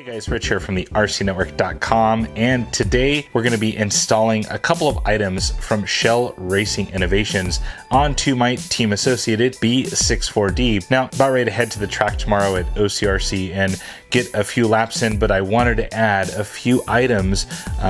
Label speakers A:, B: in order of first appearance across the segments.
A: Guys, Rich here from the RCNetwork.com, and today we're going to be installing a couple of items from Schelle Racing Innovations onto my Team Associated B64d. Now, about ready to head to the track tomorrow at OCRC and get a few laps in, but I wanted to add a few items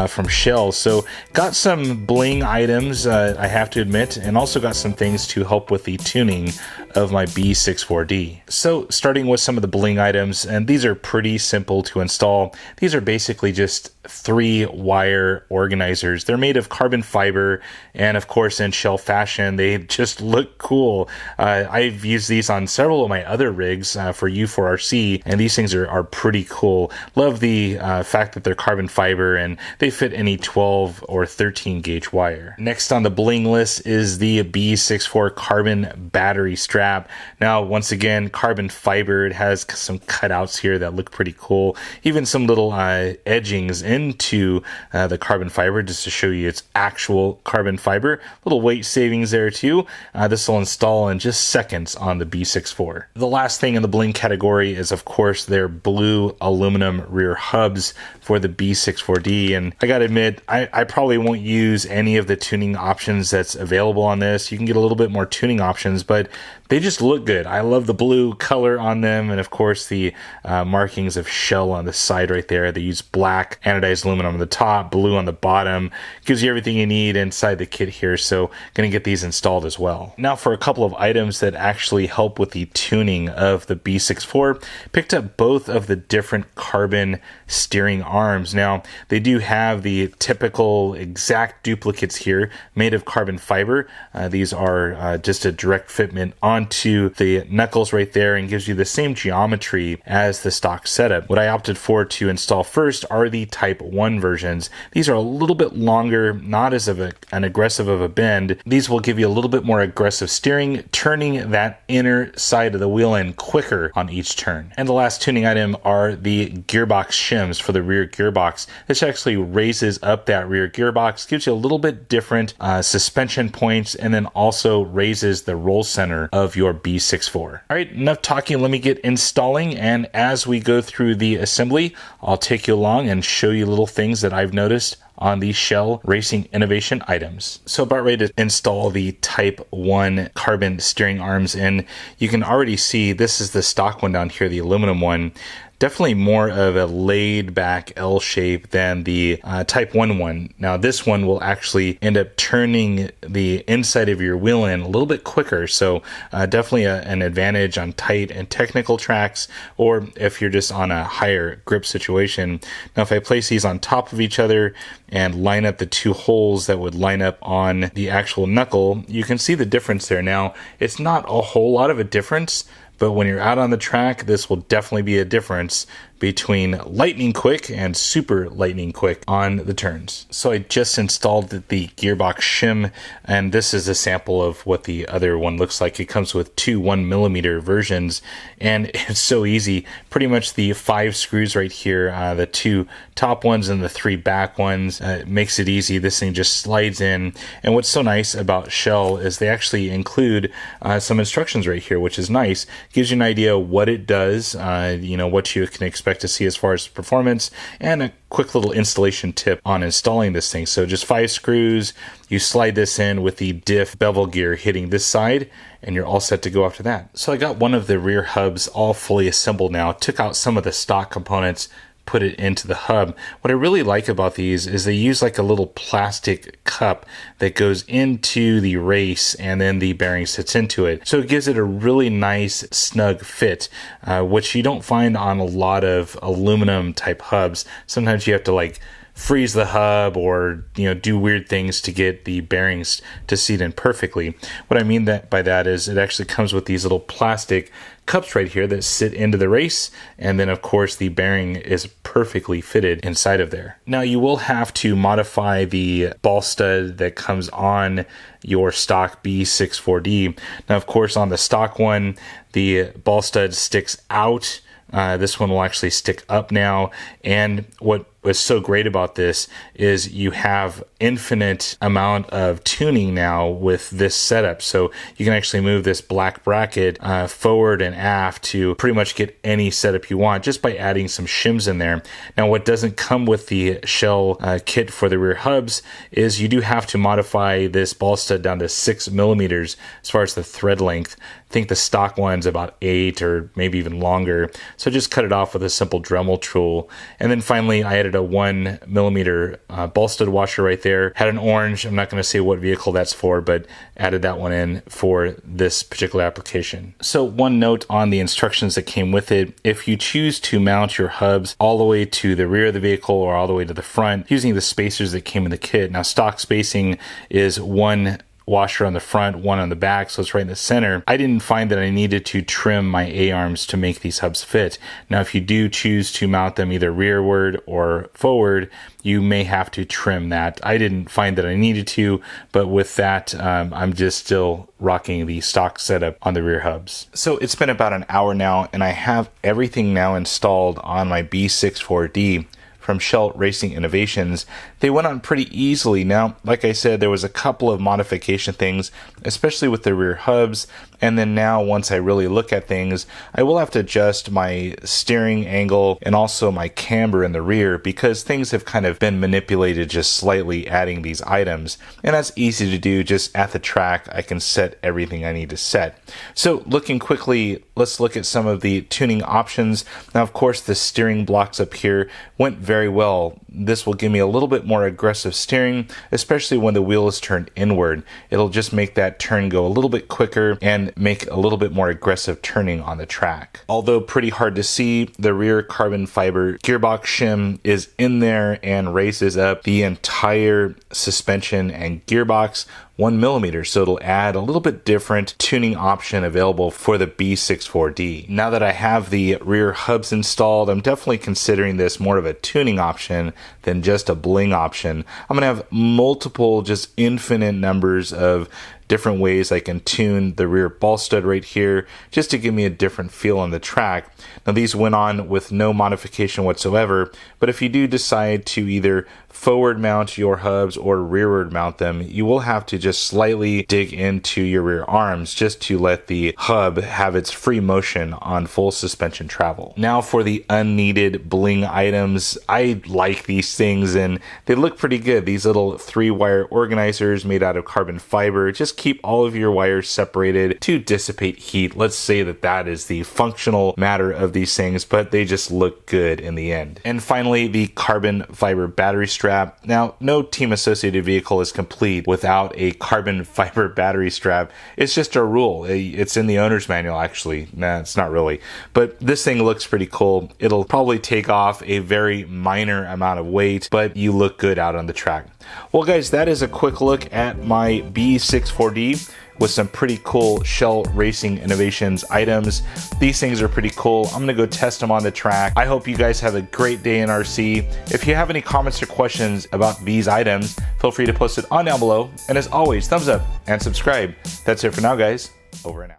A: from Schelle. So got some bling items, I have to admit, and also got some things to help with the tuning of my B64d. So starting with some of the bling items, and these are pretty simple to install. These are basically just 3-wire organizers. They're made of carbon fiber, and of course in Schelle fashion, they just look cool. I've used these on several of my other rigs for U4RC, and these things are pretty cool. Love the fact that they're carbon fiber and they fit any 12 or 13 gauge wire. Next on the bling list is the B64 carbon battery strap. Now, once again, carbon fiber. It has some cutouts here that look pretty cool. Even some little edgings into the carbon fiber just to show you it's actual carbon fiber. Little weight savings there too. This will install in just seconds on the B64. The last thing in the bling category is, of course, their blue aluminum rear hubs for the B64d. And I gotta admit, I probably won't use any of the tuning options that's available on this. You can get a little bit more tuning options, but they just look good. I love the blue color on them, and of course the markings of Schelle on the side right there. They use black anodized aluminum on the top, blue on the bottom. Gives you everything you need inside the kit here, so gonna get these installed as well. Now for a couple of items that actually help with the tuning of the B64, picked up both of the different carbon steering arms. Now they do have the typical exact duplicates here made of carbon fiber. These are just a direct fitment onto the knuckles right there and gives you the same geometry as the stock setup. What I opted for to install first are the Type 1 versions. These are a little bit longer, not as of an aggressive of a bend. These will give you a little bit more aggressive steering, turning that inner side of the wheel in quicker on each turn. And the last tuning item are the gearbox shims for the rear gearbox. This actually raises up that rear gearbox, gives you a little bit different suspension points, and then also raises the roll center of your B64. All right, enough talking. Let me get installing, and as we go through the assembly, I'll take you along and show you little things that I've noticed on the Schelle Racing Innovation items. So about ready to install the Type 1 carbon steering arms, and you can already see this is the stock one down here, the aluminum one. Definitely more of a laid back L shape than the Type 1 one. Now this one will actually end up turning the inside of your wheel in a little bit quicker, so definitely an advantage on tight and technical tracks, or if you're just on a higher grip situation. Now if I place these on top of each other and line up the two holes that would line up on the actual knuckle, you can see the difference there. Now it's not a whole lot of a difference, but when you're out on the track, this will definitely be a difference between lightning quick and super lightning quick on the turns. So I just installed the gearbox shim, and this is a sample of what the other one looks like. It comes with two 1mm versions, and it's so easy. Pretty much the 5 screws right here, the 2 top ones and the 3 back ones, makes it easy. This thing just slides in, and what's so nice about Schelle is they actually include some instructions right here, which is nice. Gives you an idea what it does, what you can expect to see as far as performance, and a quick little installation tip on installing this thing. So just 5 screws, you slide this in with the diff bevel gear hitting this side, and you're all set to go after that. So I got one of the rear hubs all fully assembled now, took out some of the stock components, put it into the hub. What I really like about these is they use like a little plastic cup that goes into the race, and then the bearing sits into it. So it gives it a really nice snug fit, which you don't find on a lot of aluminum type hubs. Sometimes you have to like freeze the hub or do weird things to get the bearings to seat in perfectly. What I mean by that is it actually comes with these little plastic cups right here that sit into the race, and then of course the bearing is perfectly fitted inside of there. Now you will have to modify the ball stud that comes on your stock B64d. Now of course on the stock one, the ball stud sticks out. This one will actually stick up now, and what what's so great about this is you have infinite amount of tuning now with this setup. So you can actually move this black bracket forward and aft to pretty much get any setup you want just by adding some shims in there. Now, what doesn't come with the Schelle kit for the rear hubs is you do have to modify this ball stud down to 6 millimeters as far as the thread length. I think the stock one's about 8 or maybe even longer. So just cut it off with a simple Dremel tool. And then finally, I added a 1 millimeter ball stud washer right there. Had an orange. I'm not going to say what vehicle that's for, but added that one in for this particular application. So one note on the instructions that came with it: if you choose to mount your hubs all the way to the rear of the vehicle or all the way to the front using the spacers that came in the kit. Now, stock spacing is 1 washer on the front, 1 on the back, so it's right in the center. I didn't find that I needed to trim my A-arms to make these hubs fit. Now, if you do choose to mount them either rearward or forward, you may have to trim that. I didn't find that I needed to, but with that, I'm just still rocking the stock setup on the rear hubs. So it's been about an hour now, and I have everything now installed on my B64D from Schelle Racing Innovations. They went on pretty easily. Now, like I said, there was a couple of modification things, especially with the rear hubs. And then now, once I really look at things, I will have to adjust my steering angle and also my camber in the rear, because things have kind of been manipulated just slightly adding these items. And that's easy to do. Just at the track, I can set everything I need to set. So looking quickly, let's look at some of the tuning options. Now, of course, the steering blocks up here went very well. This will give me a little bit more aggressive steering, especially when the wheel is turned inward. It'll just make that turn go a little bit quicker and make a little bit more aggressive turning on the track. Although pretty hard to see, the rear carbon fiber gearbox shim is in there and raises up the entire suspension and gearbox 1 millimeter, so it'll add a little bit different tuning option available for the B64D. Now that I have the rear hubs installed, I'm definitely considering this more of a tuning option than just a bling option. I'm gonna have multiple, just infinite numbers of different ways I can tune the rear ball stud right here, just to give me a different feel on the track. Now, these went on with no modification whatsoever, but if you do decide to either forward mount your hubs or rearward mount them, you will have to just slightly dig into your rear arms just to let the hub have its free motion on full suspension travel. Now for the unneeded bling items, I like these things and they look pretty good. These little 3-wire organizers made out of carbon fiber just keep all of your wires separated to dissipate heat. Let's say that that is the functional matter of these things, but they just look good in the end. And finally, the carbon fiber battery strap. Now, no Team Associated vehicle is complete without a carbon fiber battery strap. It's just a rule. It's in the owner's manual, actually. Nah, it's not really. But this thing looks pretty cool. It'll probably take off a very minor amount of weight, but you look good out on the track. Well, guys, that is a quick look at my B64D with some pretty cool Schelle Racing Innovations items. These things are pretty cool. I'm gonna go test them on the track. I hope you guys have a great day in RC. If you have any comments or questions about these items, feel free to post it on down below. And as always, thumbs up and subscribe. That's it for now, guys. Over and out.